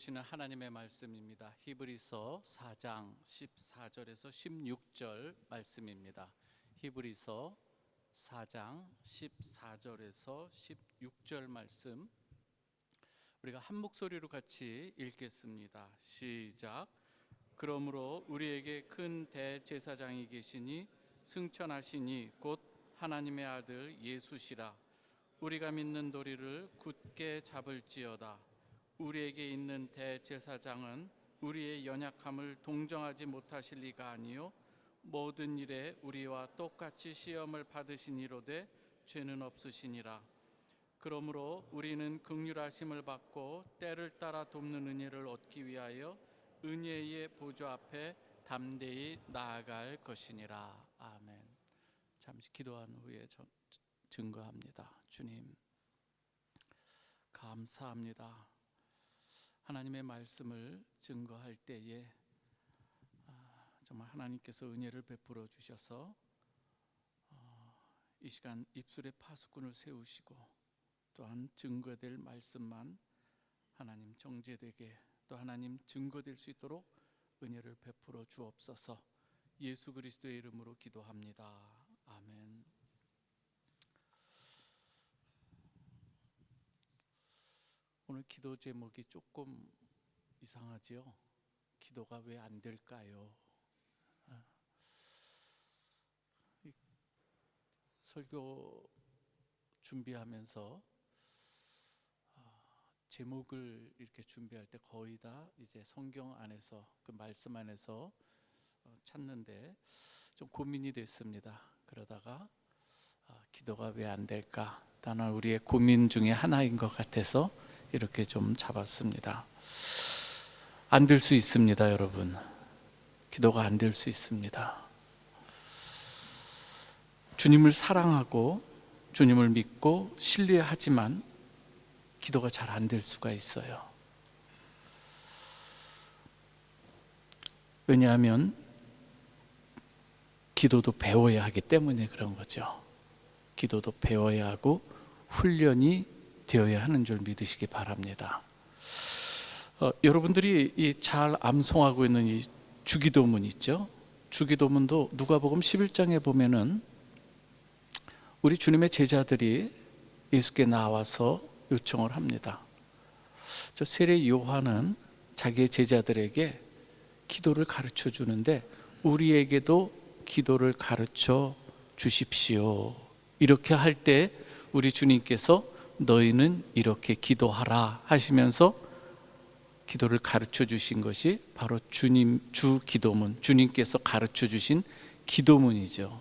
보시는 하나님의 말씀입니다. 히브리서 4장 14절에서 16절 말씀입니다. 히브리서 4장 14절에서 16절 말씀 우리가 한 목소리로 같이 읽겠습니다. 시작. 그러므로 우리에게 큰 대제사장이 계시니 승천하시니 곧 하나님의 아들 예수시라. 우리가 믿는 도리를 굳게 잡을지어다. 우리에게 있는 대제사장은 우리의 연약함을 동정하지 못하실 리가 아니요 모든 일에 우리와 똑같이 시험을 받으시니로되 죄는 없으시니라. 그러므로 우리는 긍휼하심을 받고 때를 따라 돕는 은혜를 얻기 위하여 은혜의 보좌 앞에 담대히 나아갈 것이니라. 아멘. 잠시 기도한 후에 증거합니다. 주님 감사합니다. 하나님의 말씀을 증거할 때에 정말 하나님께서 은혜를 베풀어 주셔서 이 시간 입술에 파수꾼을 세우시고 또한 증거될 말씀만 하나님 정죄되게 또 하나님 증거될 수 있도록 은혜를 베풀어 주옵소서. 예수 그리스도의 이름으로 기도합니다. 아멘. 오늘 기도 제목이 조금 이상하지요? 기도가 왜 안 될까요? 설교 준비하면서 제목을 이렇게 준비할 때 거의 다 이제 성경 안에서 그 말씀 안에서 찾는데 좀 고민이 됐습니다. 그러다가 기도가 왜 안 될까? 다만 우리의 고민 중에 하나인 것 같아서 이렇게 좀 잡았습니다. 안 될 수 있습니다, 여러분. 기도가 안 될 수 있습니다. 주님을 사랑하고 주님을 믿고 신뢰하지만 기도가 잘 안 될 수가 있어요. 왜냐하면 기도도 배워야 하기 때문에 그런 거죠. 기도도 배워야 하고 훈련이 되어야 하는 줄 믿으시기 바랍니다. 여러분들이 잘 암송하고 있는 이 주기도문 있죠? 주기도문도 누가복음 11장에 보면은 우리 주님의 제자들이 예수께 나와서 요청을 합니다. 저 세례 요한은 자기의 제자들에게 기도를 가르쳐 주는데 우리에게도 기도를 가르쳐 주십시오. 이렇게 할 때 우리 주님께서 너희는 이렇게 기도하라 하시면서 기도를 가르쳐 주신 것이 바로 주 기도문, 주님께서 가르쳐 주신 기도문이죠.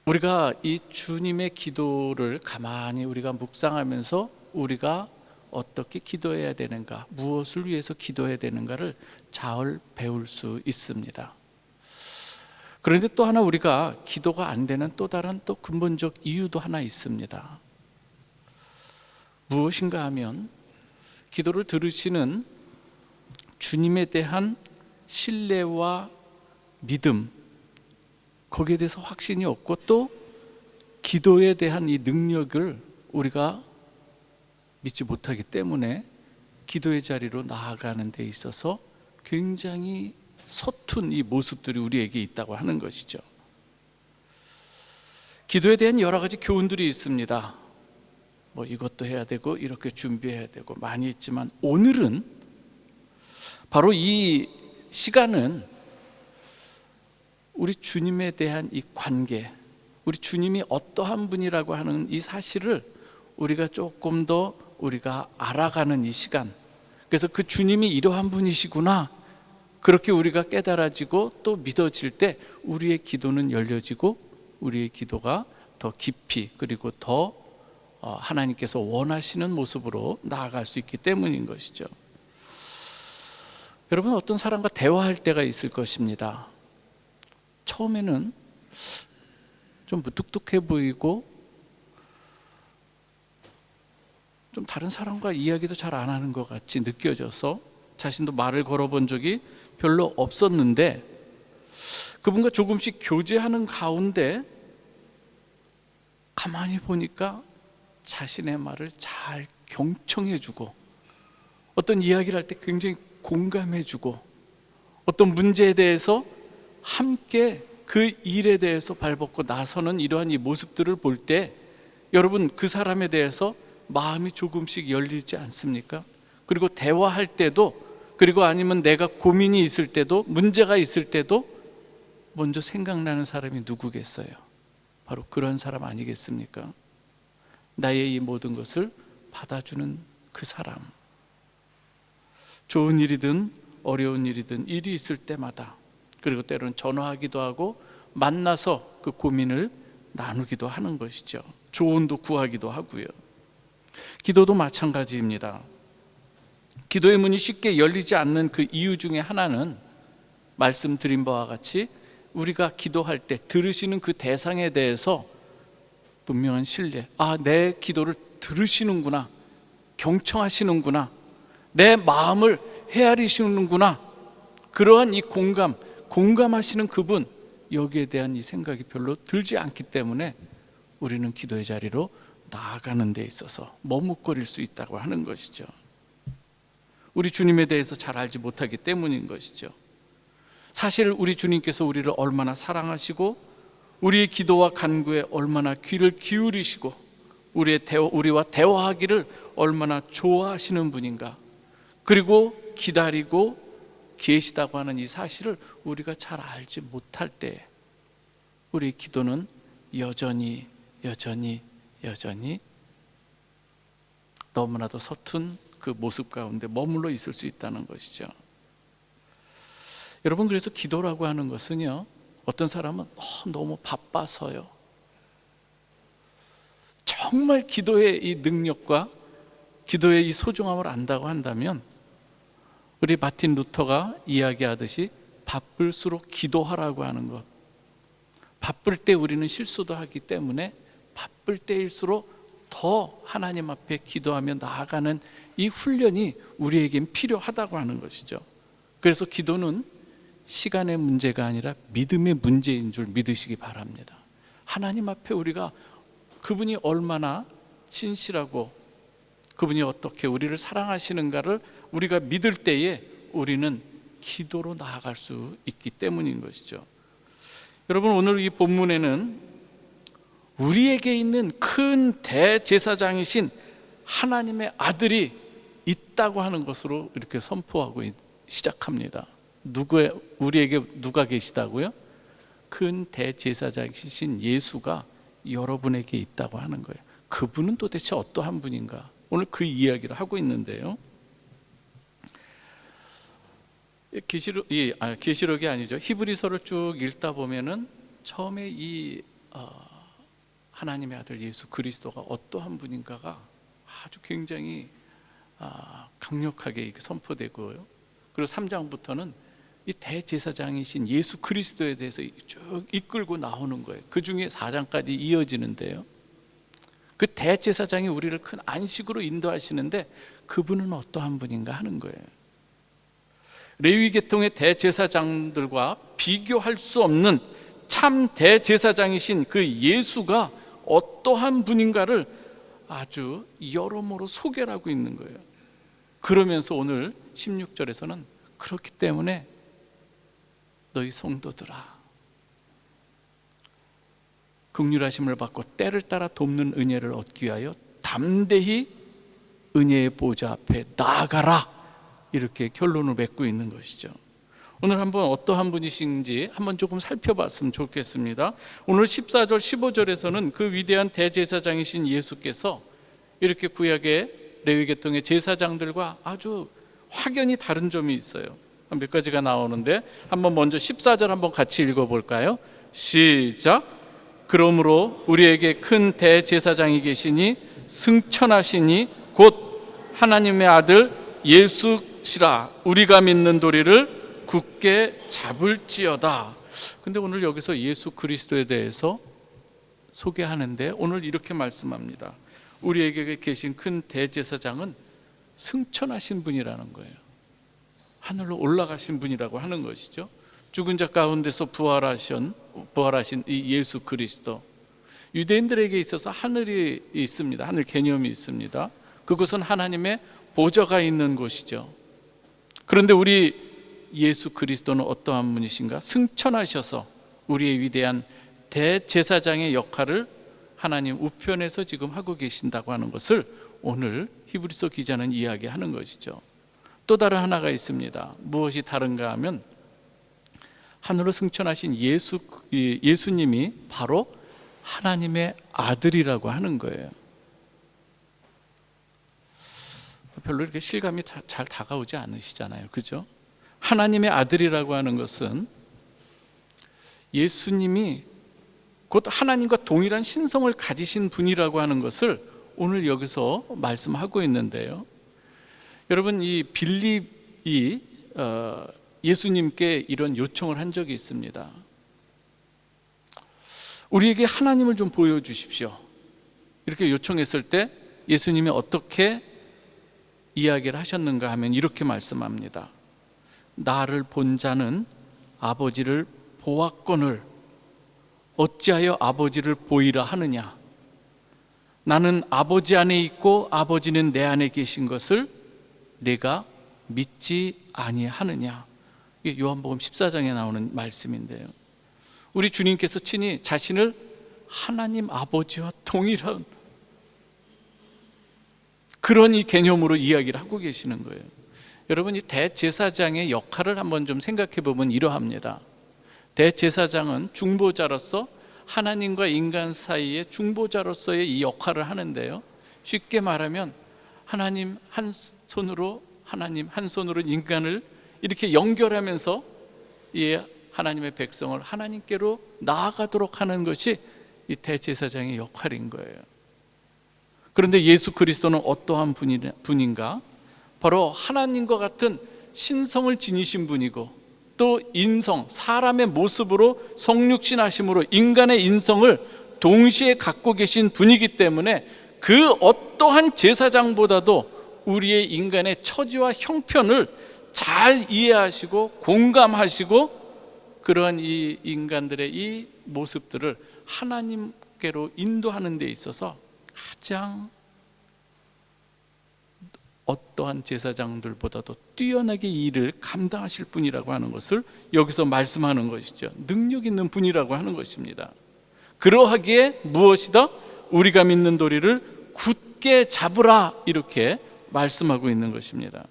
우리가 이 주님의 기도를 가만히 우리가 묵상하면서 우리가 어떻게 기도해야 되는가, 무엇을 위해서 기도해야 되는가를 잘 배울 수 있습니다. 그런데 또 하나 우리가 기도가 안 되는 또 다른 또 근본적 이유도 하나 있습니다. 무엇인가 하면 기도를 들으시는 주님에 대한 신뢰와 믿음, 거기에 대해서 확신이 없고 또 기도에 대한 이 능력을 우리가 믿지 못하기 때문에 기도의 자리로 나아가는 데 있어서 굉장히 서툰 이 모습들이 우리에게 있다고 하는 것이죠. 기도에 대한 여러 가지 교훈들이 있습니다. 뭐 이것도 해야 되고 이렇게 준비해야 되고 많이 있지만 오늘은 바로 이 시간은 우리 주님에 대한 이 관계, 우리 주님이 어떠한 분이라고 하는 이 사실을 우리가 조금 더 우리가 알아가는 이 시간, 그래서 그 주님이 이러한 분이시구나, 그렇게 우리가 깨달아지고 또 믿어질 때 우리의 기도는 열려지고 우리의 기도가 더 깊이 그리고 더 하나님께서 원하시는 모습으로 나아갈 수 있기 때문인 것이죠. 여러분, 어떤 사람과 대화할 때가 있을 것입니다. 처음에는 좀 무뚝뚝해 보이고 좀 다른 사람과 이야기도 잘 안 하는 것 같이 느껴져서 자신도 말을 걸어본 적이 별로 없었는데 그분과 조금씩 교제하는 가운데 가만히 보니까 자신의 말을 잘 경청해주고, 어떤 이야기를 할 때 굉장히 공감해주고, 어떤 문제에 대해서 함께 그 일에 대해서 발벗고 나서는 이러한 이 모습들을 볼 때 여러분, 그 사람에 대해서 마음이 조금씩 열리지 않습니까? 그리고 대화할 때도, 그리고 아니면 내가 고민이 있을 때도, 문제가 있을 때도 먼저 생각나는 사람이 누구겠어요? 바로 그런 사람 아니겠습니까? 나의 이 모든 것을 받아주는 그 사람. 좋은 일이든 어려운 일이든 일이 있을 때마다, 그리고 때로는 전화하기도 하고 만나서 그 고민을 나누기도 하는 것이죠. 조언도 구하기도 하고요. 기도도 마찬가지입니다. 기도의 문이 쉽게 열리지 않는 그 이유 중에 하나는 말씀드린 바와 같이 우리가 기도할 때 들으시는 그 대상에 대해서 분명한 신뢰, 내 기도를 들으시는구나, 경청하시는구나, 내 마음을 헤아리시는구나, 그러한 이 공감하시는 그분, 여기에 대한 이 생각이 별로 들지 않기 때문에 우리는 기도의 자리로 나아가는 데 있어서 머뭇거릴 수 있다고 하는 것이죠. 우리 주님에 대해서 잘 알지 못하기 때문인 것이죠. 사실 우리 주님께서 우리를 얼마나 사랑하시고 우리의 기도와 간구에 얼마나 귀를 기울이시고 우리와 대화하기를 얼마나 좋아하시는 분인가, 그리고 기다리고 계시다고 하는 이 사실을 우리가 잘 알지 못할 때 우리의 기도는 여전히 너무나도 서툰 그 모습 가운데 머물러 있을 수 있다는 것이죠. 여러분, 그래서 기도라고 하는 것은요, 어떤 사람은 너무 바빠서요, 정말 기도의 이 능력과 기도의 이 소중함을 안다고 한다면 우리 마틴 루터가 이야기하듯이 바쁠수록 기도하라고 하는 것, 바쁠 때 우리는 실수도 하기 때문에 바쁠 때일수록 더 하나님 앞에 기도하며 나아가는 이 훈련이 우리에겐 필요하다고 하는 것이죠. 그래서 기도는 시간의 문제가 아니라 믿음의 문제인 줄 믿으시기 바랍니다. 하나님 앞에 우리가 그분이 얼마나 신실하고 그분이 어떻게 우리를 사랑하시는가를 우리가 믿을 때에 우리는 기도로 나아갈 수 있기 때문인 것이죠. 여러분, 오늘 이 본문에는 우리에게 있는 큰 대제사장이신 하나님의 아들이 있다고 하는 것으로 이렇게 선포하고 시작합니다. 우리에게 누가 계시다고요? 큰 대제사장이신 예수가 여러분에게 있다고 하는 거예요. 그분은 도대체 어떠한 분인가? 오늘 그 이야기를 하고 있는데요. 계시록이 아니죠. 히브리서를 쭉 읽다 보면은 처음에 이 하나님의 아들 예수 그리스도가 어떠한 분인가가 아주 굉장히 강력하게 선포되고요. 그리고 3장부터는 이 대제사장이신 예수 그리스도에 대해서 쭉 이끌고 나오는 거예요. 그 중에 4장까지 이어지는데요. 그 대제사장이 우리를 큰 안식으로 인도하시는데 그분은 어떠한 분인가 하는 거예요. 레위 계통의 대제사장들과 비교할 수 없는 참 대제사장이신 그 예수가 어떠한 분인가를 아주 여러모로 소개를 하고 있는 거예요. 그러면서 오늘 16절에서는 그렇기 때문에 너희 성도들아, 긍휼하심을 받고 때를 따라 돕는 은혜를 얻기 위하여 담대히 은혜의 보좌 앞에 나아가라, 이렇게 결론을 맺고 있는 것이죠. 오늘 한번 어떠한 분이신지 한번 조금 살펴봤으면 좋겠습니다. 오늘 14절 15절에서는 그 위대한 대제사장이신 예수께서 이렇게 구약의 레위계통의 제사장들과 아주 확연히 다른 점이 있어요. 몇 가지가 나오는데 한번 먼저 14절 한번 같이 읽어볼까요? 시작. 그러므로 우리에게 큰 대제사장이 계시니 승천하시니 곧 하나님의 아들 예수시라. 우리가 믿는 도리를 굳게 잡을지어다. 근데 오늘 여기서 예수 그리스도에 대해서 소개하는데 오늘 이렇게 말씀합니다. 우리에게 계신 큰 대제사장은 승천하신 분이라는 거예요. 하늘로 올라가신 분이라고 하는 것이죠. 죽은 자 가운데서 부활하신 이 예수 그리스도, 유대인들에게 있어서 하늘이 있습니다. 하늘 개념이 있습니다. 그곳은 하나님의 보좌가 있는 곳이죠. 그런데 우리 예수 그리스도는 어떠한 분이신가? 승천하셔서 우리의 위대한 대제사장의 역할을 하나님 우편에서 지금 하고 계신다고 하는 것을 오늘 히브리서 기자는 이야기하는 것이죠. 또 다른 하나가 있습니다. 무엇이 다른가 하면 하늘로 승천하신 예수님이 바로 하나님의 아들이라고 하는 거예요. 별로 이렇게 실감이 잘 다가오지 않으시잖아요, 그죠? 하나님의 아들이라고 하는 것은 예수님이 곧 하나님과 동일한 신성을 가지신 분이라고 하는 것을 오늘 여기서 말씀하고 있는데요. 여러분, 이 빌립이 예수님께 이런 요청을 한 적이 있습니다. 우리에게 하나님을 좀 보여주십시오. 이렇게 요청했을 때 예수님이 어떻게 이야기를 하셨는가 하면 이렇게 말씀합니다. 나를 본 자는 아버지를 보았거늘 어찌하여 아버지를 보이라 하느냐. 나는 아버지 안에 있고 아버지는 내 안에 계신 것을 내가 믿지 아니하느냐. 이게 요한복음 14장에 나오는 말씀인데요. 우리 주님께서 친히 자신을 하나님 아버지와 동일한 그런 이 개념으로 이야기를 하고 계시는 거예요. 여러분, 이 대제사장의 역할을 한번 좀 생각해 보면 이러합니다. 대제사장은 중보자로서 하나님과 인간 사이의 중보자로서의 이 역할을 하는데요. 쉽게 말하면 하나님 한 손으로 인간을 이렇게 연결하면서 이 하나님의 백성을 하나님께로 나아가도록 하는 것이 이 대제사장의 역할인 거예요. 그런데 예수 그리스도는 어떠한 분인가? 바로 하나님과 같은 신성을 지니신 분이고 또 인성, 사람의 모습으로 성육신하심으로 인간의 인성을 동시에 갖고 계신 분이기 때문에 그 어떠한 제사장보다도 우리의 인간의 처지와 형편을 잘 이해하시고 공감하시고 그러한 이 인간들의 이 모습들을 하나님께로 인도하는 데 있어서 가장 어떠한 제사장들보다도 뛰어나게 이 일을 감당하실 분이라고 하는 것을 여기서 말씀하는 것이죠. 능력 있는 분이라고 하는 것입니다. 그러하기에 무엇이다? 우리가 믿는 도리를 굳게 잡으라, 이렇게 말씀하고 있는 것입니다.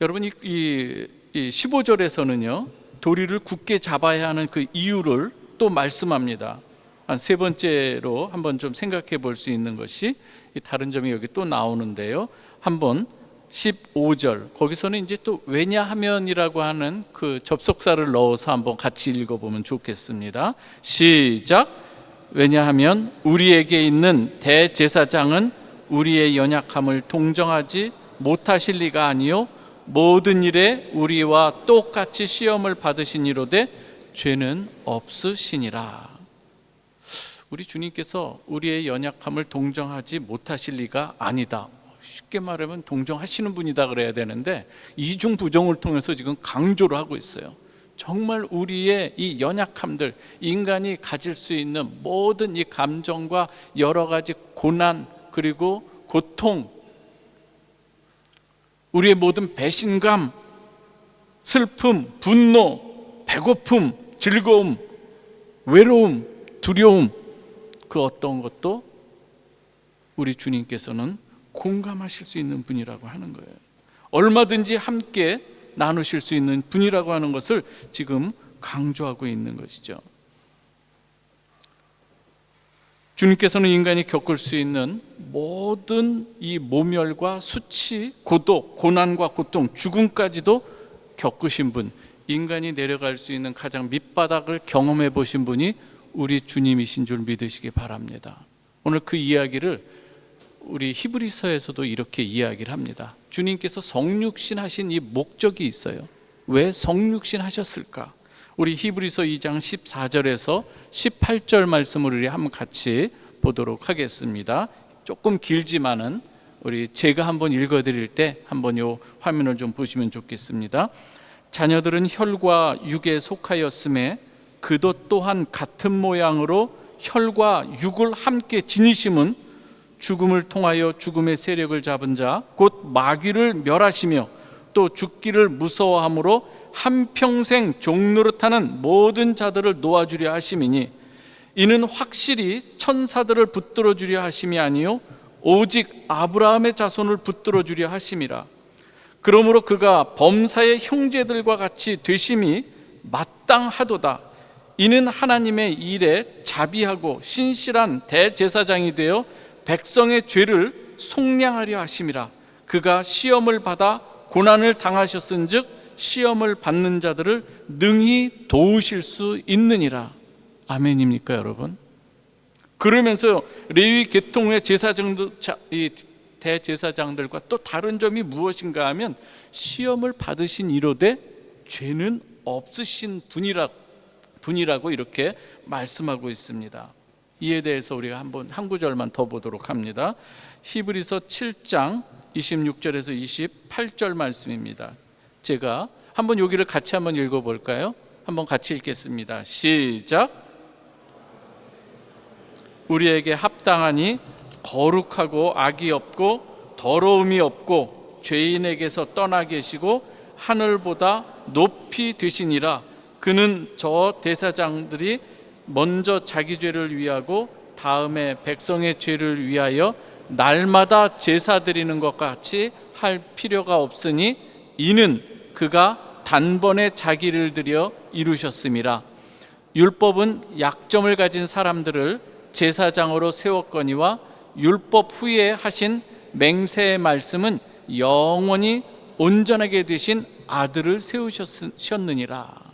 여러분, 이 15절에서는요 도리를 굳게 잡아야 하는 그 이유를 또 말씀합니다. 한 세 번째로 한번 좀 생각해 볼 수 있는 것이 다른 점이 여기 또 나오는데요. 한번 15절 거기서는 이제 또 왜냐하면이라고 하는 그 접속사를 넣어서 한번 같이 읽어보면 좋겠습니다. 시작. 왜냐하면 우리에게 있는 대제사장은 우리의 연약함을 동정하지 못하실 리가 아니요 모든 일에 우리와 똑같이 시험을 받으시니로되 죄는 없으시니라. 우리 주님께서 우리의 연약함을 동정하지 못하실 리가 아니다. 쉽게 말하면 동정하시는 분이다 그래야 되는데 이중 부정을 통해서 지금 강조를 하고 있어요. 정말 우리의 이 연약함들, 인간이 가질 수 있는 모든 이 감정과 여러 가지 고난 그리고 고통, 우리의 모든 배신감, 슬픔, 분노, 배고픔, 즐거움, 외로움, 두려움, 그 어떤 것도 우리 주님께서는 공감하실 수 있는 분이라고 하는 거예요. 얼마든지 함께 나누실 수 있는 분이라고 하는 것을 지금 강조하고 있는 것이죠. 주님께서는 인간이 겪을 수 있는 모든 이 모멸과 수치, 고독, 고난과 고통, 죽음까지도 겪으신 분, 인간이 내려갈 수 있는 가장 밑바닥을 경험해 보신 분이 우리 주님이신 줄 믿으시기 바랍니다. 오늘 그 이야기를 우리 히브리서에서도 이렇게 이야기를 합니다. 주님께서 성육신 하신 이 목적이 있어요. 왜 성육신 하셨을까? 우리 히브리서 2장 14절에서 18절 말씀을 우리 한번 같이 보도록 하겠습니다. 조금 길지만은 우리 제가 한번 읽어드릴 때 한번 요 화면을 좀 보시면 좋겠습니다. 자녀들은 혈과 육에 속하였음에 그도 또한 같은 모양으로 혈과 육을 함께 지니심은 죽음을 통하여 죽음의 세력을 잡은 자 곧 마귀를 멸하시며 또 죽기를 무서워함으로 한평생 종노릇하는 모든 자들을 놓아주려 하심이니 이는 확실히 천사들을 붙들어 주려 하심이 아니요 오직 아브라함의 자손을 붙들어 주려 하심이라. 그러므로 그가 범사의 형제들과 같이 되심이 마땅하도다. 이는 하나님의 일에 자비하고 신실한 대제사장이 되어 백성의 죄를 속량하려 하심이라. 그가 시험을 받아 고난을 당하셨은즉 시험을 받는 자들을 능히 도우실 수 있느니라. 아멘입니까, 여러분? 그러면서 레위 계통의 대제사장들과 또 다른 점이 무엇인가 하면 시험을 받으신 이로되 죄는 없으신 분이라고 이렇게 말씀하고 있습니다. 이에 대해서 우리가 한 구절만 더 보도록 합니다. 히브리서 7장 26절에서 28절 말씀입니다. 제가 한번 여기를 같이 한번 읽어볼까요? 한번 같이 읽겠습니다. 시작. 우리에게 합당하니 거룩하고 악이 없고 더러움이 없고 죄인에게서 떠나 계시고 하늘보다 높이 되시니라. 그는 저 대사장들이 먼저 자기 죄를 위하고 다음에 백성의 죄를 위하여 날마다 제사 드리는 것 같이 할 필요가 없으니 이는 그가 단번에 자기를 드려 이루셨음이라. 율법은 약점을 가진 사람들을 제사장으로 세웠거니와 율법 후에 하신 맹세의 말씀은 영원히 온전하게 되신 아들을 세우셨느니라.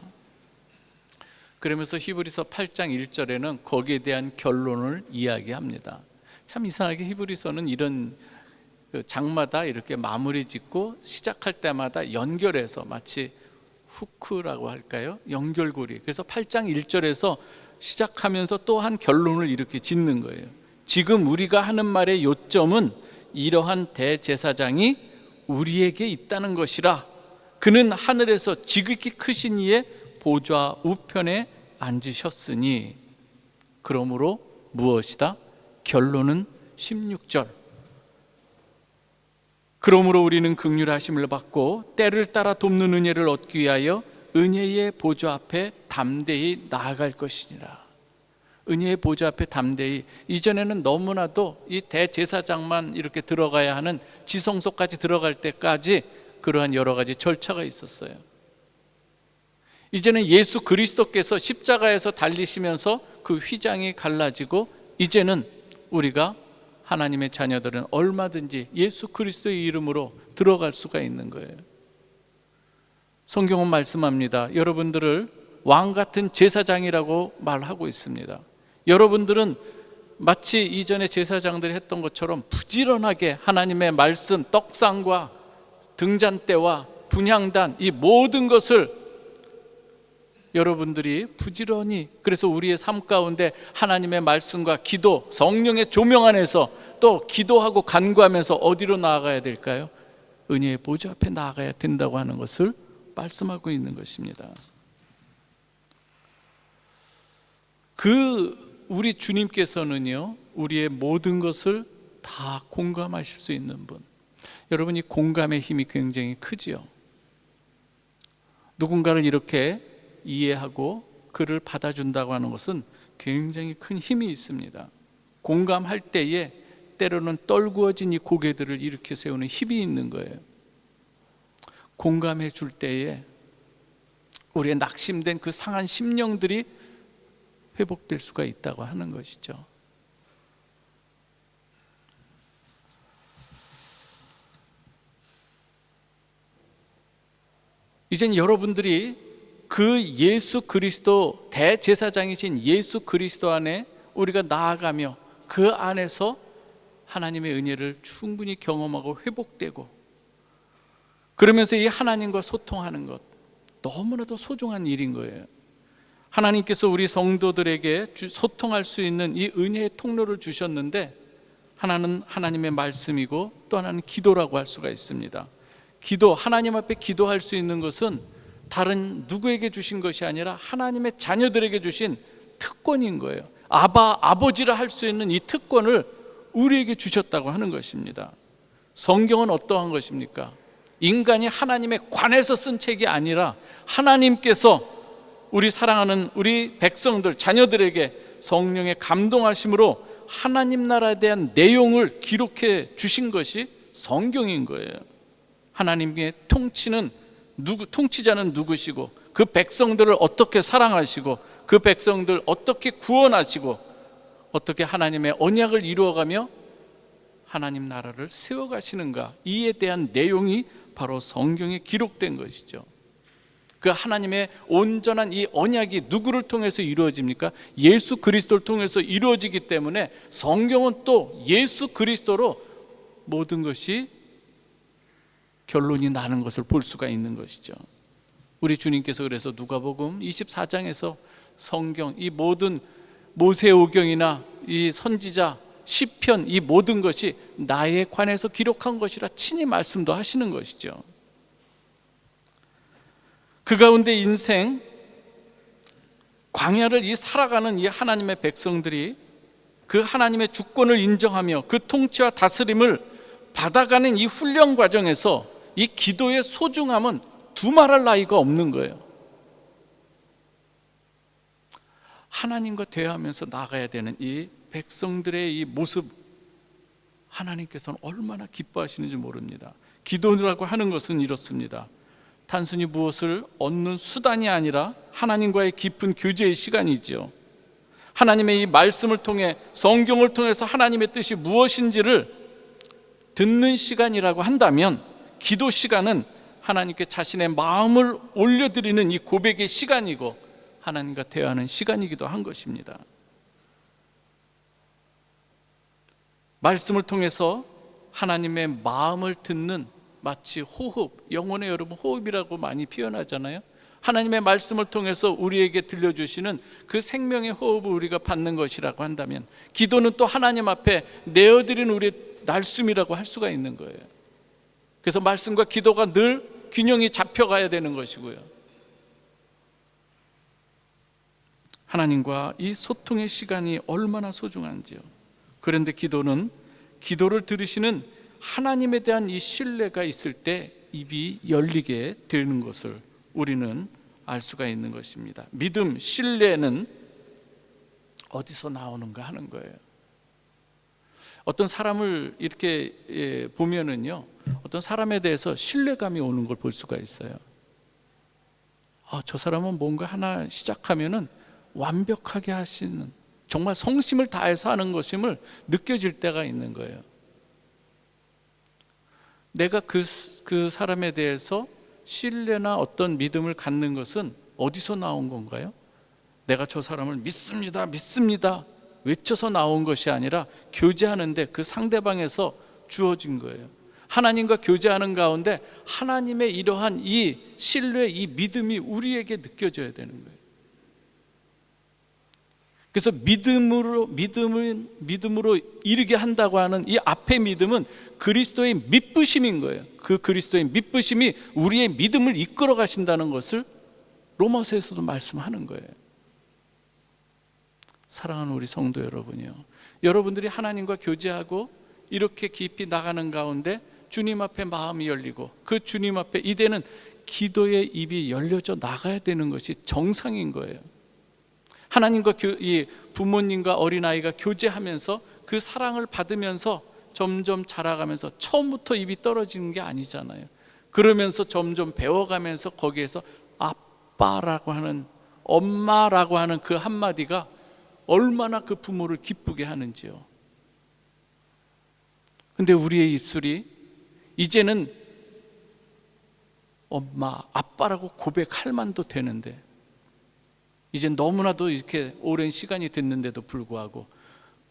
그러면서 히브리서 8장 1절에는 거기에 대한 결론을 이야기합니다. 참 이상하게 히브리서는 이런 장마다 이렇게 마무리 짓고 시작할 때마다 연결해서 마치 후크라고 할까요? 연결고리. 그래서 8장 1절에서 시작하면서 또 한 결론을 이렇게 짓는 거예요. 지금 우리가 하는 말의 요점은 이러한 대제사장이 우리에게 있다는 것이라. 그는 하늘에서 지극히 크신 이의 보좌 우편에 앉으셨으니. 그러므로 무엇이다? 결론은 16절. 그러므로 우리는 긍휼하심을 받고 때를 따라 돕는 은혜를 얻기 위하여 은혜의 보좌 앞에 담대히 나아갈 것이니라. 은혜의 보좌 앞에 담대히. 이전에는 너무나도 이 대제사장만 이렇게 들어가야 하는 지성소까지 들어갈 때까지 그러한 여러 가지 절차가 있었어요. 이제는 예수 그리스도께서 십자가에서 달리시면서 그 휘장이 갈라지고 이제는 우리가 하나님의 자녀들은 얼마든지 예수 그리스도의 이름으로 들어갈 수가 있는 거예요. 성경은 말씀합니다. 여러분들을 왕 같은 제사장이라고 말하고 있습니다. 여러분들은 마치 이전에 제사장들이 했던 것처럼 부지런하게 하나님의 말씀, 떡상과 등잔대와 분향단, 이 모든 것을 여러분들이 부지런히, 그래서 우리의 삶 가운데 하나님의 말씀과 기도, 성령의 조명 안에서 또 기도하고 간구하면서 어디로 나아가야 될까요? 은혜의 보좌 앞에 나아가야 된다고 하는 것을 말씀하고 있는 것입니다. 우리 주님께서는요, 우리의 모든 것을 다 공감하실 수 있는 분. 여러분, 이 공감의 힘이 굉장히 크지요. 누군가를 이렇게 이해하고 그를 받아준다고 하는 것은 굉장히 큰 힘이 있습니다. 공감할 때에 때로는 떨구어진 이 고개들을 일으켜 세우는 힘이 있는 거예요. 공감해 줄 때에 우리의 낙심된 그 상한 심령들이 회복될 수가 있다고 하는 것이죠. 이젠 여러분들이 그 예수 그리스도, 대제사장이신 예수 그리스도 안에 우리가 나아가며 그 안에서 하나님의 은혜를 충분히 경험하고 회복되고, 그러면서 이 하나님과 소통하는 것, 너무나도 소중한 일인 거예요. 하나님께서 우리 성도들에게 소통할 수 있는 이 은혜의 통로를 주셨는데, 하나는 하나님의 말씀이고 또 하나는 기도라고 할 수가 있습니다. 기도, 하나님 앞에 기도할 수 있는 것은 다른 누구에게 주신 것이 아니라 하나님의 자녀들에게 주신 특권인 거예요. 아버지라 할 수 있는 이 특권을 우리에게 주셨다고 하는 것입니다. 성경은 어떠한 것입니까? 인간이 하나님에 관해서 쓴 책이 아니라 하나님께서 우리 사랑하는 우리 백성들, 자녀들에게 성령의 감동하심으로 하나님 나라에 대한 내용을 기록해 주신 것이 성경인 거예요. 하나님의 통치자는 누구시고, 그 백성들을 어떻게 사랑하시고, 그 백성들 어떻게 구원하시고, 어떻게 하나님의 언약을 이루어가며 하나님 나라를 세워가시는가, 이에 대한 내용이 바로 성경에 기록된 것이죠. 그 하나님의 온전한 이 언약이 누구를 통해서 이루어집니까? 예수 그리스도를 통해서 이루어지기 때문에 성경은 또 예수 그리스도로 모든 것이 결론이 나는 것을 볼 수가 있는 것이죠. 우리 주님께서 그래서 누가복음 24장에서 성경, 이 모든 모세오경이나 이 선지자 시편, 이 모든 것이 나에 관해서 기록한 것이라 친히 말씀도 하시는 것이죠. 그 가운데 인생 광야를 살아가는 이 하나님의 백성들이 그 하나님의 주권을 인정하며 그 통치와 다스림을 받아가는 이 훈련 과정에서 이 기도의 소중함은 두말할 나위가 없는 거예요. 하나님과 대화하면서 나가야 되는 이 백성들의 이 모습, 하나님께서는 얼마나 기뻐하시는지 모릅니다. 기도라고 하는 것은 이렇습니다. 단순히 무엇을 얻는 수단이 아니라 하나님과의 깊은 교제의 시간이죠. 하나님의 이 말씀을 통해, 성경을 통해서 하나님의 뜻이 무엇인지를 듣는 시간이라고 한다면, 기도 시간은 하나님께 자신의 마음을 올려드리는 이 고백의 시간이고 하나님과 대화하는 시간이기도 한 것입니다. 말씀을 통해서 하나님의 마음을 듣는, 마치 호흡, 영혼의 여러분 호흡이라고 많이 표현하잖아요. 하나님의 말씀을 통해서 우리에게 들려주시는 그 생명의 호흡을 우리가 받는 것이라고 한다면, 기도는 또 하나님 앞에 내어드리는 우리의 날숨이라고 할 수가 있는 거예요. 그래서 말씀과 기도가 늘 균형이 잡혀가야 되는 것이고요. 하나님과 이 소통의 시간이 얼마나 소중한지요. 그런데 기도는, 기도를 들으시는 하나님에 대한 이 신뢰가 있을 때 입이 열리게 되는 것을 우리는 알 수가 있는 것입니다. 믿음, 신뢰는 어디서 나오는가 하는 거예요. 어떤 사람을 이렇게 보면은요, 어떤 사람에 대해서 신뢰감이 오는 걸 볼 수가 있어요. 저 사람은 뭔가 하나 시작하면은 완벽하게 하시는, 정말 성심을 다해서 하는 것임을 느껴질 때가 있는 거예요. 내가 그 사람에 대해서 신뢰나 어떤 믿음을 갖는 것은 어디서 나온 건가요? 내가 저 사람을 믿습니다, 믿습니다 외쳐서 나온 것이 아니라 교제하는데 그 상대방에서 주어진 거예요. 하나님과 교제하는 가운데 하나님의 이러한 이 신뢰, 이 믿음이 우리에게 느껴져야 되는 거예요. 그래서 믿음으로 이르게 한다고 하는 이 앞의 믿음은 그리스도의 믿부심인 거예요. 그 그리스도의 믿부심이 우리의 믿음을 이끌어 가신다는 것을 로마서에서도 말씀하는 거예요. 사랑하는 우리 성도 여러분이요, 여러분들이 하나님과 교제하고 이렇게 깊이 나가는 가운데 주님 앞에 마음이 열리고 그 주님 앞에 이제는 기도의 입이 열려져 나가야 되는 것이 정상인 거예요. 하나님과 이 부모님과 어린아이가 교제하면서 그 사랑을 받으면서 점점 자라가면서 처음부터 입이 떨어지는 게 아니잖아요. 그러면서 점점 배워가면서 거기에서 아빠라고 하는, 엄마라고 하는 그 한마디가 얼마나 그 부모를 기쁘게 하는지요. 근데 우리의 입술이 이제는 엄마, 아빠라고 고백할 만도 되는데, 이제 너무나도 이렇게 오랜 시간이 됐는데도 불구하고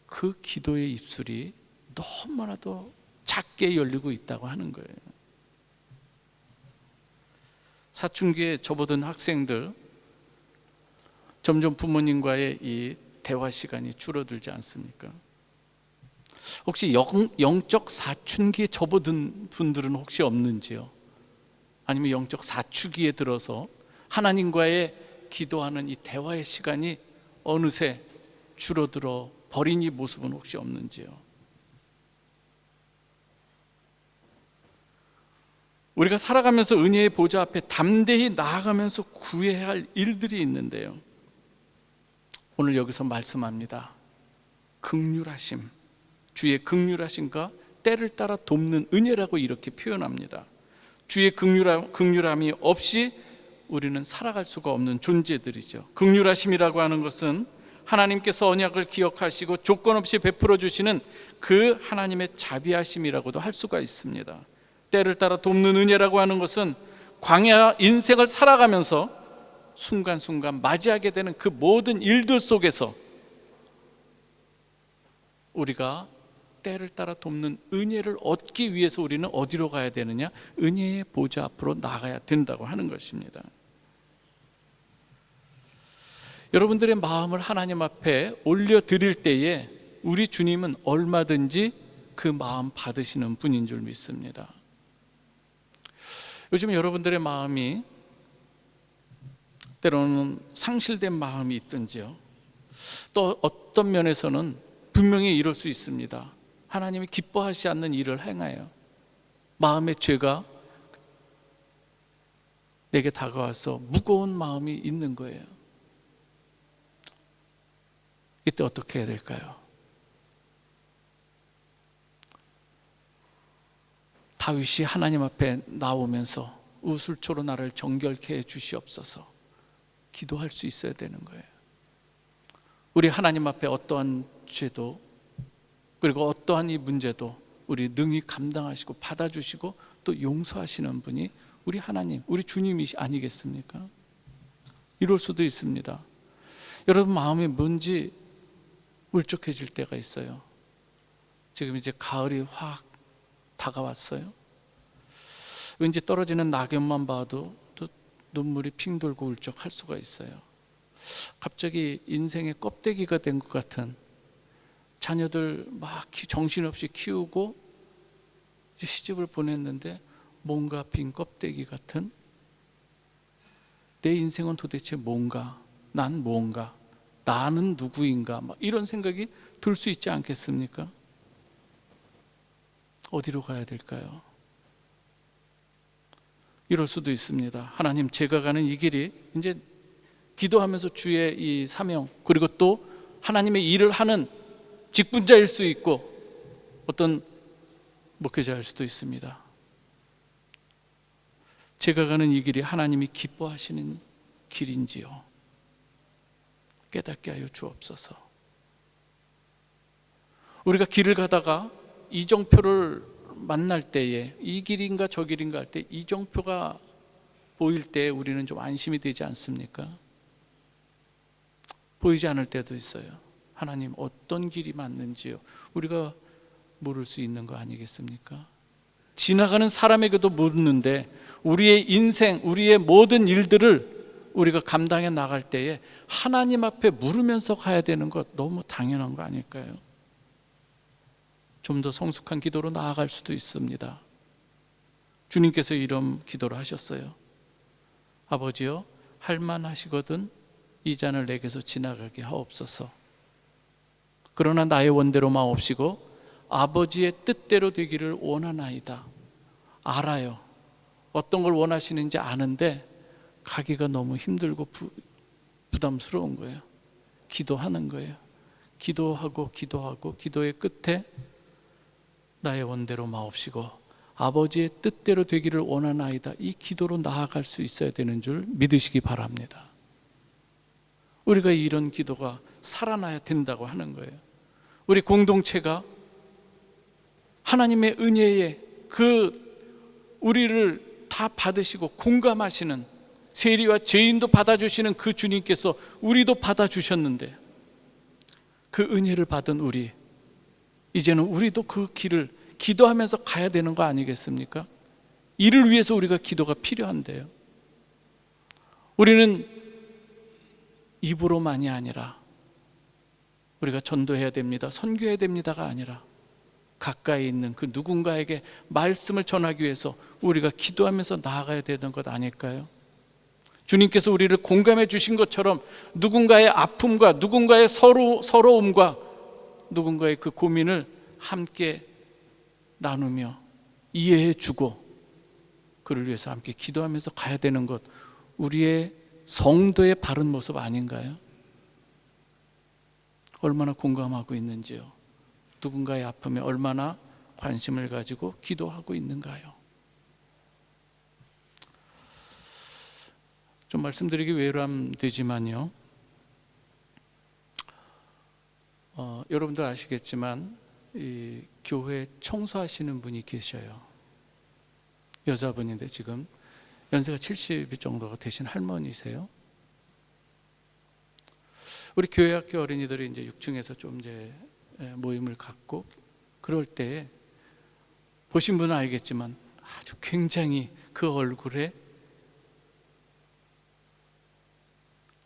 그 기도의 입술이 너무나도 작게 열리고 있다고 하는 거예요. 사춘기에 접어든 학생들, 점점 부모님과의 이 대화 시간이 줄어들지 않습니까? 혹시 영적 사춘기에 접어든 분들은 혹시 없는지요? 아니면 영적 사춘기에 들어서 하나님과의 기도하는 이 대화의 시간이 어느새 줄어들어 버린 이 모습은 혹시 없는지요? 우리가 살아가면서 은혜의 보좌 앞에 담대히 나아가면서 구해야 할 일들이 있는데요, 오늘 여기서 말씀합니다. 긍휼하심, 주의 긍휼하심과 때를 따라 돕는 은혜라고 이렇게 표현합니다. 주의 긍휼함이 없이 우리는 살아갈 수가 없는 존재들이죠. 긍휼하심이라고 하는 것은 하나님께서 언약을 기억하시고 조건 없이 베풀어 주시는 그 하나님의 자비하심이라고도 할 수가 있습니다. 때를 따라 돕는 은혜라고 하는 것은 광야 인생을 살아가면서 순간순간 맞이하게 되는 그 모든 일들 속에서 우리가 때를 따라 돕는 은혜를 얻기 위해서 우리는 어디로 가야 되느냐? 은혜의 보좌 앞으로 나가야 된다고 하는 것입니다. 여러분들의 마음을 하나님 앞에 올려드릴 때에 우리 주님은 얼마든지 그 마음 받으시는 분인 줄 믿습니다. 요즘 여러분들의 마음이 때로는 상실된 마음이 있든지요, 또 어떤 면에서는 분명히 이럴 수 있습니다. 하나님이 기뻐하지 않는 일을 행하여 마음의 죄가 내게 다가와서 무거운 마음이 있는 거예요. 이때 어떻게 해야 될까요? 다윗이 하나님 앞에 나오면서 우술초로 나를 정결케 해 주시옵소서 기도할 수 있어야 되는 거예요. 우리 하나님 앞에 어떠한 죄도, 그리고 어떠한 이 문제도 우리 능히 감당하시고 받아주시고 또 용서하시는 분이 우리 하나님, 우리 주님이 아니겠습니까? 이럴 수도 있습니다. 여러분 마음이 뭔지 울적해질 때가 있어요. 지금 이제 가을이 확 다가왔어요. 왠지 떨어지는 낙엽만 봐도 또 눈물이 핑 돌고 울적할 수가 있어요. 갑자기 인생의 껍데기가 된 것 같은, 자녀들 막 정신없이 키우고 이제 시집을 보냈는데 뭔가 빈 껍데기 같은, 내 인생은 도대체 뭔가, 난 뭔가, 나는 누구인가, 막 이런 생각이 들 수 있지 않겠습니까? 어디로 가야 될까요? 이럴 수도 있습니다. 하나님, 제가 가는 이 길이 이제 기도하면서 주의 이 사명, 그리고 또 하나님의 일을 하는 직분자일 수 있고 어떤 목회자일 수도 있습니다. 제가 가는 이 길이 하나님이 기뻐하시는 길인지요, 깨닫게 하여 주옵소서. 우리가 길을 가다가 이정표를 만날 때에 이 길인가 저 길인가 할 때 이정표가 보일 때 우리는 좀 안심이 되지 않습니까? 보이지 않을 때도 있어요. 하나님, 어떤 길이 맞는지요, 우리가 모를 수 있는 거 아니겠습니까? 지나가는 사람에게도 묻는데 우리의 인생, 우리의 모든 일들을 우리가 감당해 나갈 때에 하나님 앞에 물으면서 가야 되는 것 너무 당연한 거 아닐까요? 좀 더 성숙한 기도로 나아갈 수도 있습니다. 주님께서 이런 기도를 하셨어요. 아버지여, 할만하시거든 이 잔을 내게서 지나가게 하옵소서. 그러나 나의 원대로 마옵시고 아버지의 뜻대로 되기를 원하나이다. 알아요. 어떤 걸 원하시는지 아는데 가기가 너무 힘들고 부담스러운 거예요. 기도하는 거예요. 기도하고 기도의 끝에 나의 원대로 마옵시고 아버지의 뜻대로 되기를 원하나이다, 이 기도로 나아갈 수 있어야 되는 줄 믿으시기 바랍니다. 우리가 이런 기도가 살아나야 된다고 하는 거예요. 우리 공동체가 하나님의 은혜에 그 우리를 다 받으시고 공감하시는, 세리와 죄인도 받아주시는 그 주님께서 우리도 받아주셨는데 그 은혜를 받은 우리, 이제는 우리도 그 길을 기도하면서 가야 되는 거 아니겠습니까? 이를 위해서 우리가 기도가 필요한데요, 우리는 입으로만이 아니라 우리가 전도해야 됩니다, 선교해야 됩니다가 아니라 가까이 있는 그 누군가에게 말씀을 전하기 위해서 우리가 기도하면서 나아가야 되는 것 아닐까요? 주님께서 우리를 공감해 주신 것처럼 누군가의 아픔과 누군가의 서러움과 누군가의 그 고민을 함께 나누며 이해해 주고 그를 위해서 함께 기도하면서 가야 되는 것, 우리의 성도의 바른 모습 아닌가요? 얼마나 공감하고 있는지요? 누군가의 아픔에 얼마나 관심을 가지고 기도하고 있는가요? 좀 말씀드리기 외람되지만요, 여러분도 아시겠지만 이 교회 청소하시는 분이 계셔요. 여자분인데 지금 연세가 70 정도가 되신 할머니세요. 우리 교회 학교 어린이들이 이제 6층에서 좀 이제 모임을 갖고 그럴 때 보신 분은 알겠지만 아주 굉장히 그 얼굴에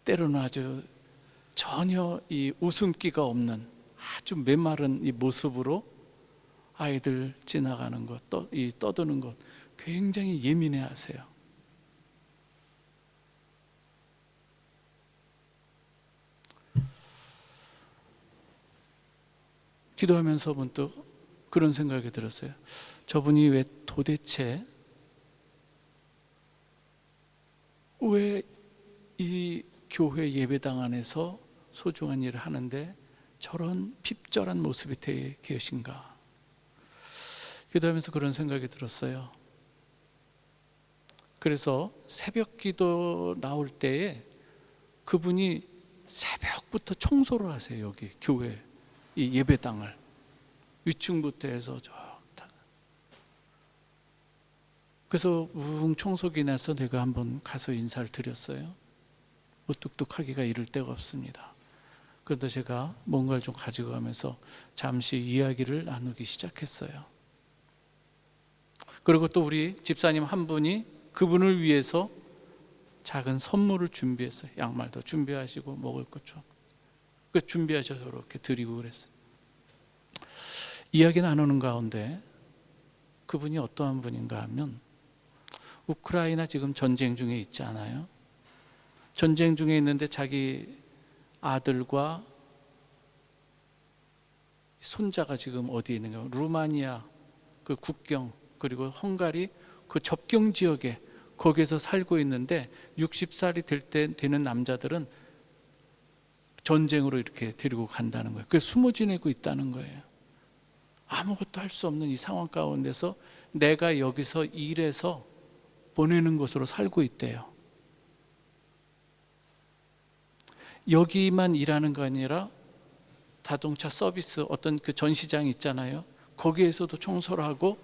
때로는 아주 전혀 이 웃음기가 없는 아주 메마른 이 모습으로 아이들 지나가는 것, 떠드는 것 굉장히 예민해 하세요. 기도하면서 문득 그런 생각이 들었어요. 저분이 왜 도대체 왜 이 교회 예배당 안에서 소중한 일을 하는데 저런 핍절한 모습이 되어 계신가? 기도하면서 그런 생각이 들었어요. 그래서 새벽 기도 나올 때에 그분이 새벽부터 청소를 하세요. 여기 교회 이 예배당을 위층부터 해서 그래서 청소기 나서 내가 한번 가서 인사를 드렸어요. 무뚝뚝하기가 이를 데가 없습니다. 그런데 제가 뭔가를 좀 가지고 가면서 잠시 이야기를 나누기 시작했어요. 그리고 또 우리 집사님 한 분이 그분을 위해서 작은 선물을 준비했어요. 양말도 준비하시고 먹을 것 좀 준비하셔서 이렇게 드리고 그랬어요. 이야기 나누는 가운데 그분이 어떠한 분인가 하면 우크라이나 지금 전쟁 중에 있지 않아요? 전쟁 중에 있는데 자기 아들과 손자가 지금 어디에 있는가? 루마니아 그 국경 그리고 헝가리 그 접경 지역에 거기에서 살고 있는데 60살이 되는 남자들은 전쟁으로 이렇게 데리고 간다는 거예요. 그래서 숨어 지내고 있다는 거예요. 아무것도 할 수 없는 이 상황 가운데서 내가 여기서 일해서 보내는 것으로 살고 있대요. 여기만 일하는 거 아니라 자동차 서비스 어떤 그 전시장 있잖아요. 거기에서도 청소를 하고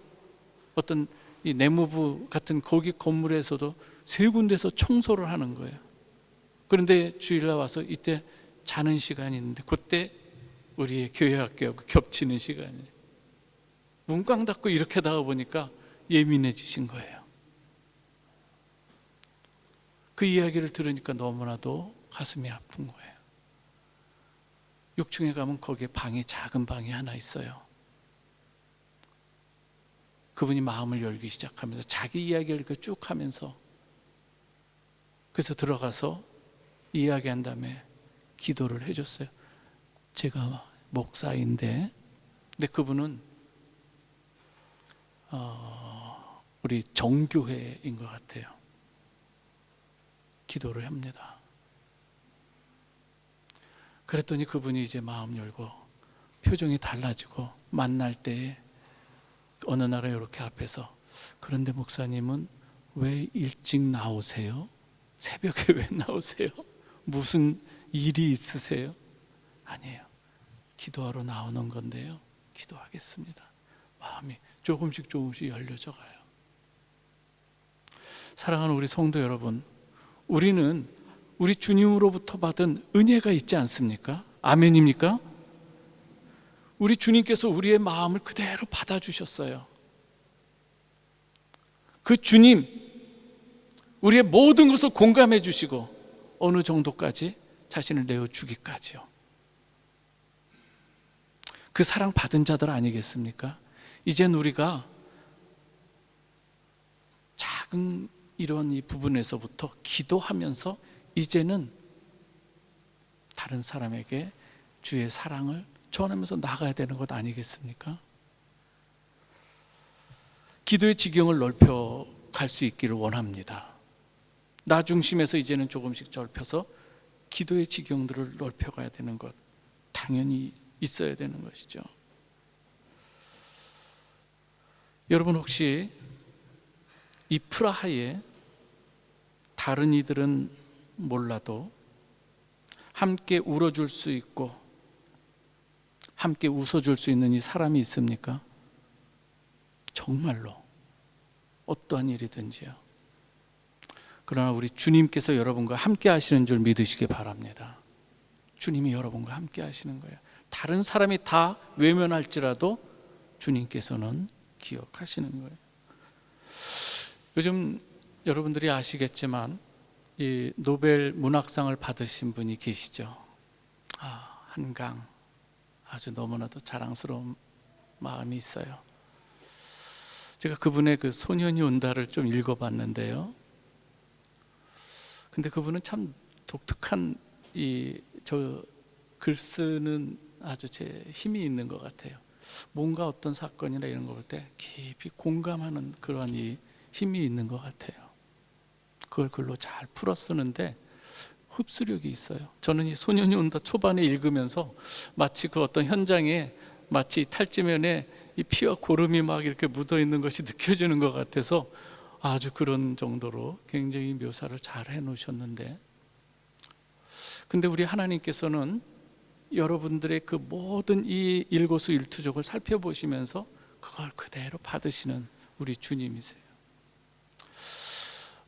어떤 이 내무부 같은 거기 건물에서도 세 군데서 청소를 하는 거예요. 그런데 주일날 와서 이때 자는 시간이 있는데 그때 우리의 교회 학교하고 겹치는 시간이에요. 문 꽝 닫고 이렇게 나가 보니까 예민해지신 거예요. 그 이야기를 들으니까 너무나도 가슴이 아픈 거예요. 6층에 가면 거기에 방이 작은 방이 하나 있어요. 그분이 마음을 열기 시작하면서 자기 이야기를 이렇게 쭉 하면서 그래서 들어가서 이야기한 다음에 기도를 해줬어요. 제가 목사인데 근데 그분은 우리 정교회인 것 같아요. 기도를 합니다. 그랬더니 그분이 이제 마음 열고 표정이 달라지고 만날 때에 어느 날에 이렇게 앞에서 그런데 목사님은 왜 일찍 나오세요? 새벽에 왜 나오세요? 무슨 일이 있으세요? 아니에요. 기도하러 나오는 건데요. 기도하겠습니다. 마음이 조금씩 열려져 가요. 사랑하는 우리 성도 여러분, 우리는 우리 주님으로부터 받은 은혜가 있지 않습니까? 아멘입니까? 우리 주님께서 우리의 마음을 그대로 받아주셨어요. 그 주님, 우리의 모든 것을 공감해 주시고 어느 정도까지 자신을 내어주기까지요. 그 사랑 받은 자들 아니겠습니까? 이젠 우리가 작은 이런 이 부분에서부터 기도하면서 이제는 다른 사람에게 주의 사랑을 전하면서 나가야 되는 것 아니겠습니까? 기도의 지경을 넓혀 갈 수 있기를 원합니다. 나 중심에서 이제는 조금씩 넓혀서 기도의 지경들을 넓혀가야 되는 것, 당연히 있어야 되는 것이죠. 여러분 혹시 이 프라하에 다른 이들은 몰라도 함께 울어줄 수 있고 함께 웃어줄 수 있는 이 사람이 있습니까? 정말로 어떠한 일이든지요. 그러나 우리 주님께서 여러분과 함께 하시는 줄 믿으시기 바랍니다. 주님이 여러분과 함께 하시는 거예요. 다른 사람이 다 외면할지라도 주님께서는 기억하시는 거예요. 요즘 여러분들이 아시겠지만 이 노벨 문학상을 받으신 분이 계시죠. 한강, 아주 너무나도 자랑스러운 마음이 있어요. 제가 그분의 그 소년이 온다를 좀 읽어봤는데요. 근데 그분은 참 독특한 저 글 쓰는 아주 제 힘이 있는 것 같아요. 뭔가 어떤 사건이나 이런 거 볼 때 깊이 공감하는 그런 이 힘이 있는 것 같아요. 그걸 글로 잘 풀어 쓰는데 흡수력이 있어요. 저는 이 소년이 온다 초반에 읽으면서 마치 그 어떤 현장에 마치 탈지면에 이 피와 고름이 막 이렇게 묻어 있는 것이 느껴지는 것 같아서 아주 그런 정도로 굉장히 묘사를 잘 해놓으셨는데, 근데 우리 하나님께서는 여러분들의 그 모든 이 일거수일투족을 살펴보시면서 그걸 그대로 받으시는 우리 주님이세요.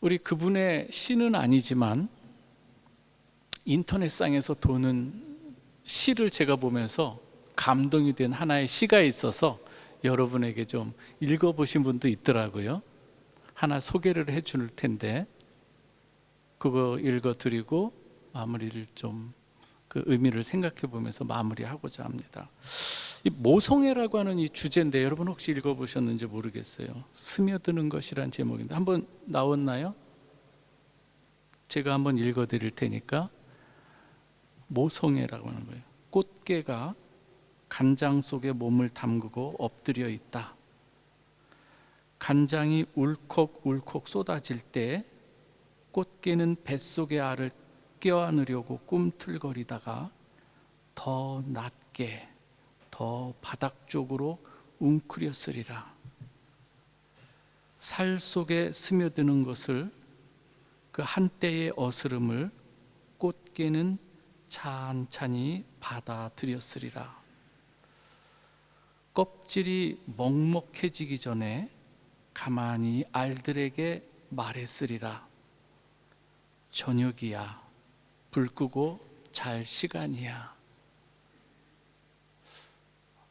우리 그분의 시는 아니지만 인터넷상에서 도는 시를 제가 보면서 감동이 된 하나의 시가 있어서 여러분에게 좀 읽어보신 분도 있더라고요. 하나 소개를 해줄 텐데 그거 읽어드리고 마무리를 좀 그 의미를 생각해 보면서 마무리하고자 합니다. 이 모성애라고 하는 이 주제인데 여러분 혹시 읽어보셨는지 모르겠어요. 스며드는 것이란 제목인데 한번 나왔나요? 제가 한번 읽어드릴 테니까. 모성애라고 하는 거예요. 꽃게가 간장 속에 몸을 담그고 엎드려 있다. 간장이 울컥울컥 쏟아질 때 꽃게는 뱃속의 알을 껴안으려고 꿈틀거리다가 더 낮게 더 바닥 쪽으로 웅크렸으리라. 살 속에 스며드는 것을, 그 한때의 어스름을 꽃게는 찬찬히 받아들였으리라. 껍질이 먹먹해지기 전에 가만히 알들에게 말했으리라. 저녁이야. 불 끄고 잘 시간이야.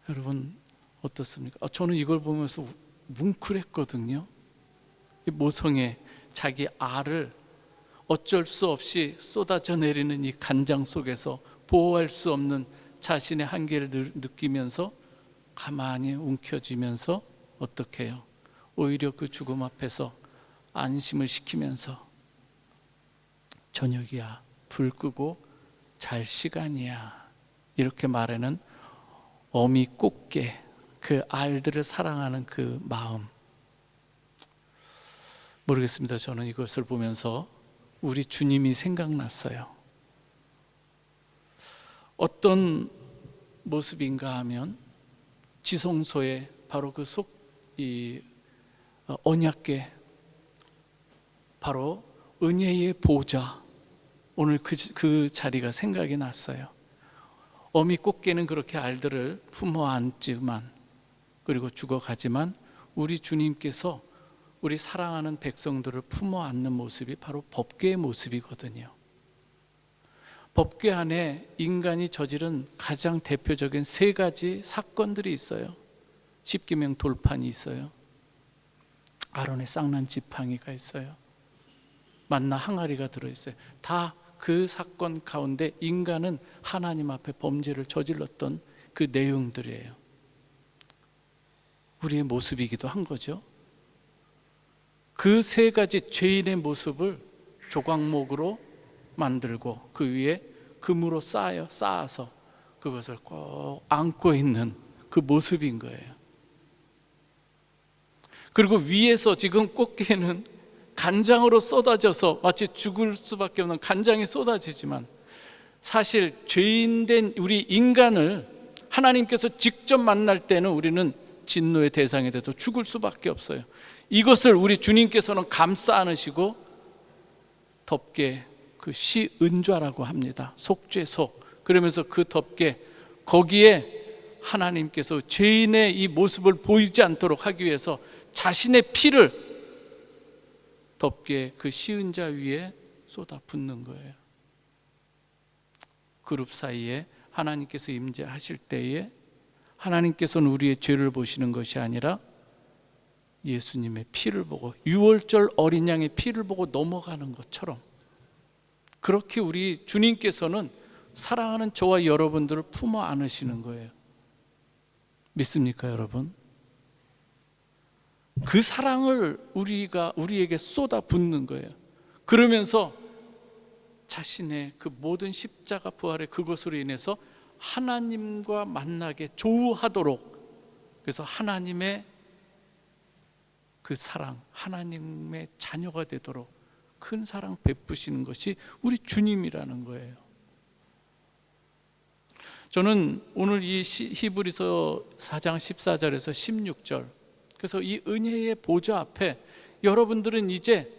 여러분 어떻습니까? 저는 이걸 보면서 뭉클했거든요. 이 모성애, 자기 알을 어쩔 수 없이 쏟아져 내리는 이 간장 속에서 보호할 수 없는 자신의 한계를 느끼면서 가만히 움켜쥐면서 어떻게 해요? 오히려 그 죽음 앞에서 안심을 시키면서 저녁이야, 불 끄고 잘 시간이야, 이렇게 말하는 어미 꽃게, 그 알들을 사랑하는 그 마음. 모르겠습니다. 저는 이것을 보면서 우리 주님이 생각났어요. 어떤 모습인가 하면 지성소에 바로 그 언약궤, 바로 은혜의 보좌, 오늘 그 자리가 생각이 났어요. 어미 꽃게는 그렇게 알들을 품어 안지만, 그리고 죽어가지만 우리 주님께서 우리 사랑하는 백성들을 품어 안는 모습이 바로 법궤의 모습이거든요. 법궤 안에 인간이 저지른 가장 대표적인 3가지 사건들이 있어요. 십계명 돌판이 있어요. 아론의 쌍난 지팡이가 있어요. 만나 항아리가 들어있어요. 다 그 사건 가운데 인간은 하나님 앞에 범죄를 저질렀던 그 내용들이에요. 우리의 모습이기도 한 거죠. 그 3가지 죄인의 모습을 조각목으로 만들고 그 위에 금으로 쌓아서 그것을 꼭 안고 있는 그 모습인 거예요. 그리고 위에서 지금 꽃게는 간장으로 쏟아져서 마치 죽을 수밖에 없는 간장이 쏟아지지만, 사실 죄인된 우리 인간을 하나님께서 직접 만날 때는 우리는 진노의 대상이 돼서 죽을 수밖에 없어요. 이것을 우리 주님께서는 감싸 안으시고 덮개, 그 시은좌라고 합니다. 속죄속. 그러면서 그 덮개, 거기에 하나님께서 죄인의 이 모습을 보이지 않도록 하기 위해서 자신의 피를 덮개, 그 시은좌 위에 쏟아 붓는 거예요. 그룹 사이에 하나님께서 임재하실 때에 하나님께서는 우리의 죄를 보시는 것이 아니라 예수님의 피를 보고, 유월절 어린 양의 피를 보고 넘어가는 것처럼, 그렇게 우리 주님께서는 사랑하는 저와 여러분들을 품어 안으시는 거예요. 믿습니까, 여러분? 그 사랑을 우리에게 쏟아 붓는 거예요. 그러면서 자신의 그 모든 십자가 부활의 그것으로 인해서 하나님과 만나게 조우하도록, 그래서 하나님의 그 사랑, 하나님의 자녀가 되도록 큰 사랑 베푸시는 것이 우리 주님이라는 거예요. 저는 오늘 이 히브리서 4장 14절에서 16절, 그래서 이 은혜의 보좌 앞에 여러분들은 이제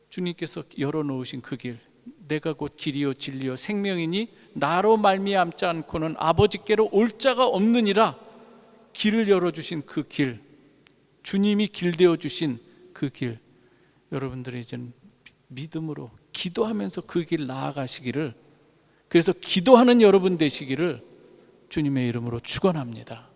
주님께서 열어놓으신 그 길, 내가 곧 길이요 진리요 생명이니 나로 말미암지 않고는 아버지께로 올 자가 없느니라, 길을 열어주신 그 길, 주님이 길 되어주신 그 길, 여러분들이 이제는 믿음으로 기도하면서 그 길 나아가시기를, 그래서 기도하는 여러분 되시기를 주님의 이름으로 축원합니다.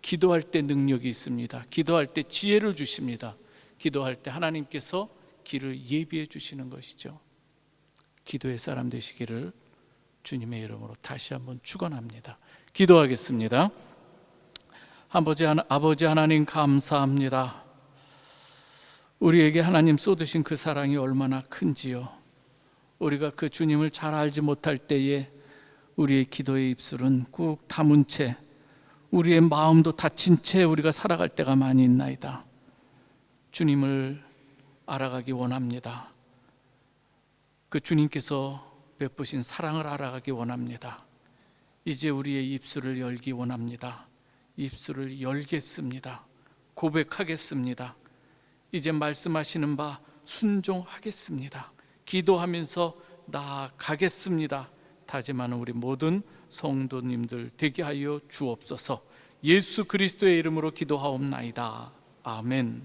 기도할 때 능력이 있습니다. 기도할 때 지혜를 주십니다. 기도할 때 하나님께서 길을 예비해 주시는 것이죠. 기도의 사람 되시기를 주님의 이름으로 다시 한번 축원합니다. 기도하겠습니다. 아버지 하나님, 감사합니다. 우리에게 하나님 쏟으신 그 사랑이 얼마나 큰지요. 우리가 그 주님을 잘 알지 못할 때에 우리의 기도의 입술은 꾹 다문 채, 우리의 마음도 닫힌 채 우리가 살아갈 때가 많이 있나이다. 주님을 알아가기 원합니다. 그 주님께서 베푸신 사랑을 알아가기 원합니다. 이제 우리의 입술을 열기 원합니다. 입술을 열겠습니다. 고백하겠습니다. 이제 말씀하시는 바 순종하겠습니다. 기도하면서 나아가겠습니다. 다짐하는 우리 모든 성도님들 되게 하여 주옵소서. 예수 그리스도의 이름으로 기도하옵나이다. 아멘.